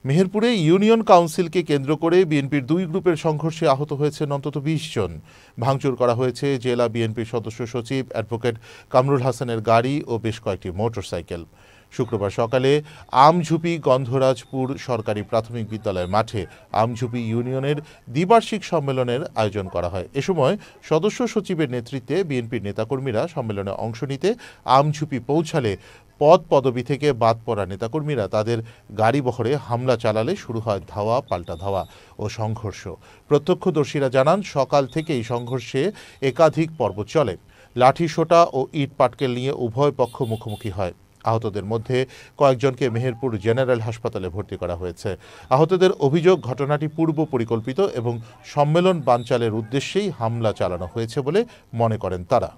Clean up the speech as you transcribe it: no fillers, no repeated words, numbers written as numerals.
মেহেরপুরে union কাউন্সিলকে কেন্দ্র করে বিএনপির দুই গ্রুপের সংঘর্ষে আহত হয়েছেন অন্তত ২০ জন। ভাঙচুর করা হয়েছে জেলা বিএনপির সদস্য সচিব অ্যাডভোকেট কামরুল হাসানের গাড়ি ও বেশ কয়েকটি মোটরসাইকেল। শুক্রবার সকালে আমঝুপি গন্ধরাজপুর সরকারি প্রাথমিক বিদ্যালয় মাঠে আমঝুপি ইউনিয়নের দ্বিবার্ষিক সম্মেলনের আয়োজন করা হয়। এ সময় সদস্য সচিবের নেতৃত্বে বিএনপির নেতাকর্মীরা সম্মেলনে অংশ নিতে আমঝুপি পৌঁছালে পদবি থেকে বাদ পড়া নেতাকর্মীরা তাদের গাড়িবহরে হামলা চালালে শুরু হয় ধাওয়া পাল্টা ধাওয়া ও সংঘর্ষ। প্রত্যক্ষদর্শীরা জানান, সকাল থেকেই সংঘর্ষে একাধিক পর্ব চলে। লাঠিসোঁটা ও ইট পাটকেল নিয়ে উভয় পক্ষ মুখোমুখি হয়। আহতদের মধ্যে কয়েকজনকে মেহেরপুর জেনারেল হাসপাতালে ভর্তি করা হয়েছে। আহতদের অভিযোগ, ঘটনাটি পূর্ব পরিকল্পিত এবং সম্মেলন বানচালের উদ্দেশ্যেই হামলা চালানো হয়েছে বলে মনে করেন তারা।